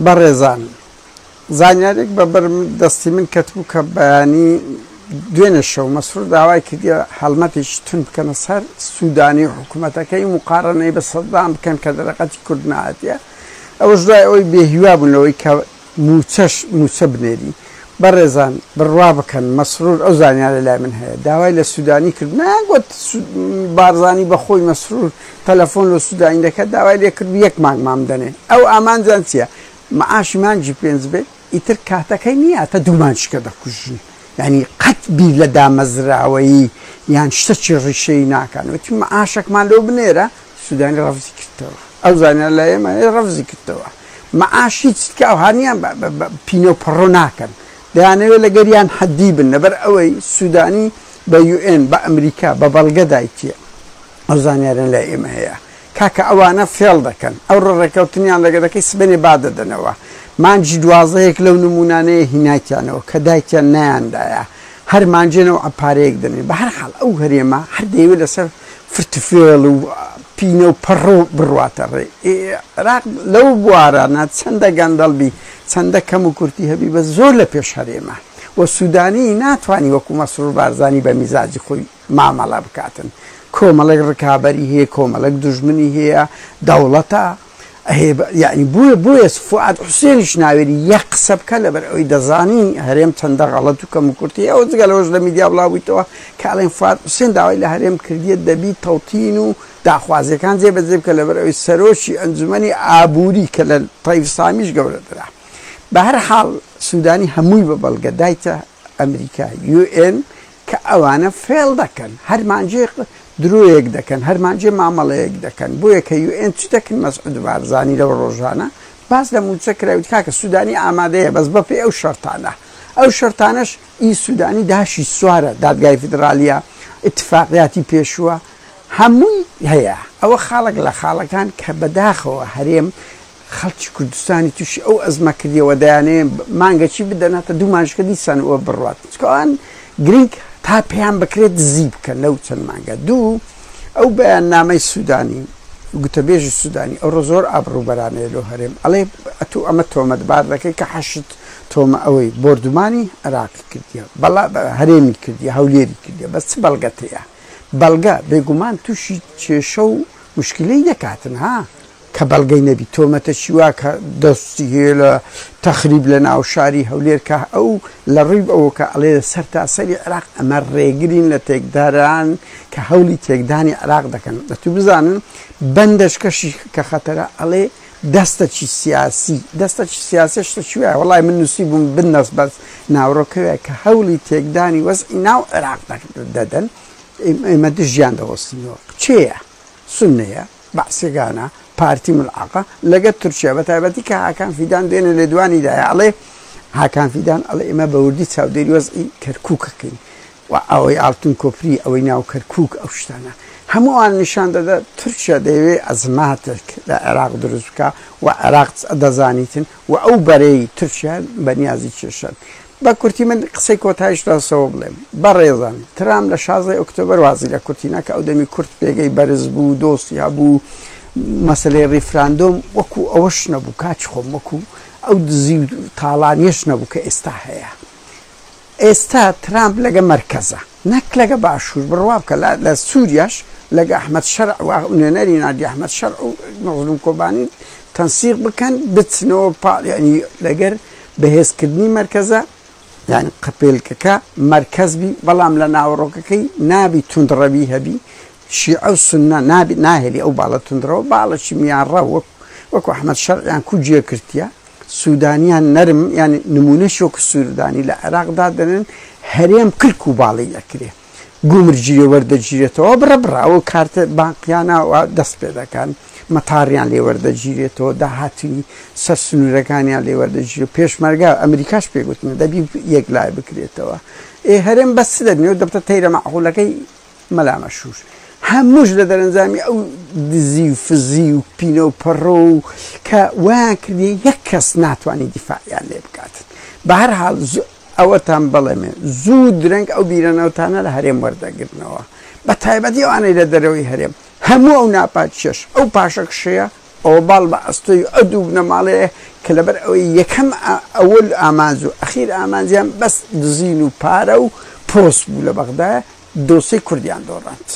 بەڕێزان زانیارێک بە بەرم دەستی من کەتبوو کە بەیانی دوێنێ شەو مەسعود داوای کردی هەڵمەتێکی تون بکەنە سەر سوودانی حکوومەتەکەی مقارنەی بە سەدام بکەن کە دەرەقەتی کورد نهاتیە ئەوەش دوای ئەوەی بێهیوا بوونەوەی کە موچە بنێری بەڕێزان بڕوا بکەن مەسعود ئەو زانیارە لای من هەیە داوای لە سوودانی کرد ناگوت بارزانی بەخۆی مەسعود تەلەفۆن لە سوودانی دەکات داوای لێ کرد یەک مانگ مام دەنێ ئەو ئامانجان چییە معاشی مانجی پێنج بێ ئیتر کاتەکەی نییە تا دوو مانجکە دەکوژن یعنی قەت بیر لە دامەزراوەیی یان شتێکی ڕیشەی ناکەن وتی معاشێکمان لەو بنێرە سوودانی ڕەفزی کردەوە ئەو زانیار لای ئێمە ڕەفزی کردەوە معاشی چکە هەنیان پینە و پەڕۆ ناکەن دەیانەوێت لە گەریان حەدی بن لەبەر ئەوەی سوودانی بە UN بە ئەمریکا بە بەڵگە دایتیە ئەو زانیارن لای ئێمە هەیە کاکە ئەوانە فێڵ دەکەن ئەو ڕێڕێکەوتنیان لەگە دەکەی سبێنێ بادەدەنەوە مانجی دوازەیەک لەو نمونانەیە هیناکیانەوە کە دایکیان نایاندایە هەر مانجێنەوە ئەپارەیەک دەنێن بە هەر حاڵ ئەو هەرێمە هەر دەیوێت لەسەر فرتفێڵ و پینە و پەڕۆ بڕواتە ڕێ عێراق لەو بوارانە چەندە گەندەڵبی چەندە کەم و کورتی هەبی بە زۆر لە پێش هەرێمە و سوودانی ناتوانانی وەکو مەسعود بارزانی بە میزاجی خۆی مامەڵە بکاتن کۆمەڵێک ڕکابەری هەیە کۆمەڵێک دوژمنی هەیە دەوڵەتە یعنی بۆیە فواد حوسێنیش ناوێری یەک قسە بکە لەبەر ئەوەی دەزانی هەرێم چەندە غەڵەت و کەم و کورتی ئەوە جگە لەوەش لە میدیا بڵاوبوویتەوە کە ئەڵێن فواد حوسێن داوای لە هەرێم کردیە دەبی تەوتین و داخوازیەکان جێبەجێ بکە لەبەر ئەوەی سەرۆکی ئەنجومەنی ئابووری کە لە تایف سامیش گەورەترە بە هەر حاڵ سوودانی هەمووی بە بەڵگە دایتە ئەمریکا UN کە ئەوانە فێڵ دەکەن هەر مانجێ درۆیەک دەکەن هەرمانجێ مامەڵەیەک دەکەن بۆیە کە UN چی دەکەن مەسعود بارزانی لەو ڕۆژانە باز لە موچە کراویت کاکە سوودانی ئامادەیە بەس بەپێ ئەو شەرتانە ئەو شەرتانەش ئی سوودانی داشی سوارە دادگای فیدرالیە ئیتفاقیاتی پێشووە هەمووی هەیە ئەوە خاڵک لە خاڵەکان کە بەداخەوە هەرێم خەڵکی کوردستانی تووشی ئەو ئەزمە کردیەوە دەیانێ مانگەچی بدەناتە دوو مانجکە دیسان ئەوە بڕات چکەوان گرنگ تا پێیان بکرێت دزی بکەن لەو چەند مانگە دوو ئەو بەیان نامەی سوودانی گوتەبێژی سوودانی ئەوڕۆ زۆر ئابڕووبەرانەیە لەو هەرێم ئەڵێ ئەتوو ئەمە تۆمەتبار دەکەی کە حەشت تۆمە ئەوەی بردومانی عێراقی کردیە بەڵا هەرێمی کردیە هەولێری کردیە بەس چ بەڵگەت هەیە بەڵگە بێگومان تووشی کێشە و مشکلەی دەکاتن ها کە بەڵگەی نەبی تۆمەتە چیوا کە دەستی هەیە لە تەخریب لە ناو شاری هەولێر کە ئەو لە ڕووی ئەوە کە ئەڵێ سەر تاسەری عێراق ئەمە ڕێگرین لە تێکداران کە هەولی تێکدانی عێراق دەکەن دەتوو بزانن بەندەشکەشی کە خەتەرە ئەڵێ دەستەکی سیاسی دەستەکی سیاسی شتە چوایە وەڵای من نووسی بووم بنەس بەس ناوڕۆکەوێ کە هەولی تێکدانی وەزئی ناو عێراق دەدەن ئێمە دژیان دەوەستینەوە چێیە سونەیە بەعسێگانە پارتی ملعقە لەگەت تورکیا بە تایبەتی کە هاکان فیدان دێنە لێ دوانیدایە ئەڵێ هاکان فیدان ئەڵێ ئێمە بە وردی چاودێری وەزئی کەرکووکەکەین و ئەوەی ئاڵتون کۆپری ئەوەی ناو کەرکووک ئەو شتانە هەمووان نیشان دەدا تورکیا دەیەوێ ئەزماتێک لە عێراق دروست بکە و عێراق دەزانیتن و ئەو بەرەی تورکیا بەنیازی کێشن بە کورتی من قسەی کۆتایش ڕاستەوە بڵێم بەڕێزان ترام لە 16 ئۆکتۆبەر وازی لە کورتینا کە ئەو دەمی کورت پێگەی بەرز بوو دۆستی هەبوو مەسلەی ڕیفراندۆم وەکو ئەوەش نەبوو کاچ خۆم وەکو ئەو دزی و تاڵانیەش نەبوو کە ئێستا هەیە ئێستا ترامپ لەگە مەرکەزە نەک لەگە باشوور بڕوا بکە لە سووریاش لەگە ئەحمەد شەرع و نوێنەری نادی ئەحمەد شەرع و مەظلوم کۆبانی تەنسیق بکەن بچنەوە ینی لەگەر بەهێزکردنی مەرکەزە یعنی قپێلکەکە مەرکەزبی بەڵام لە ناوڕۆکەکەی نابی توندڕەوی هەبی شیعە و سونە ناهێلی ئەو باڵە توندڕەوە باڵەکی میانڕە وەکو ئەحمەد شەرعیان کوجێ کردیە سوودانیان نەرم یعنی نمونەش وەکو سوودانی لە عێراقدا دەنن هەرێم کرک و باڵی ئەکرێ گومرگیرە وەردەگیرێتەوە بڕەوە کارتە بانقیانە دەست پێ دەکەن مەتاڕیان لێ وەردەگیرێتەوە داهاتنی سەر سنوورەکانیان لێ وەردەگیرێت پێشمەرگا ئەمریکاش پێگوتنە دەبی یەک لای بکرێتەوە هەرێم بەس دەبنێت دەبتە تەیرە مەعقوولەکەی مەلامە شوش هەمووش لە دەرەنجامی ئەو دزی و فزی و پینە و پەڕۆ و کە وایان کردی یەک کەس ناتوانانی دیفاعیان لێ بکاتن بە هەر حاڵ ئەوەتان بەڵێمێ زوو درەنگ ئەو بیرەنەوتانە لە هەرێم وەردەگرنەوە بە تایبەتی ئەوانەی لە دەرەوەی هەرێم هەموو ئەو ناپاتشەش ئەو پاشەکشەیە ئەوباڵ بە ئەستۆی ئەدوو بنەماڵەیە کە لەبەر ئەوەی یەکەم ئەوەل ئامانج و ئەخیر ئامانجیان بەس دزین و پارە و پۆست بوو لە بەغدا دۆسەی کوردیان دۆڕاند.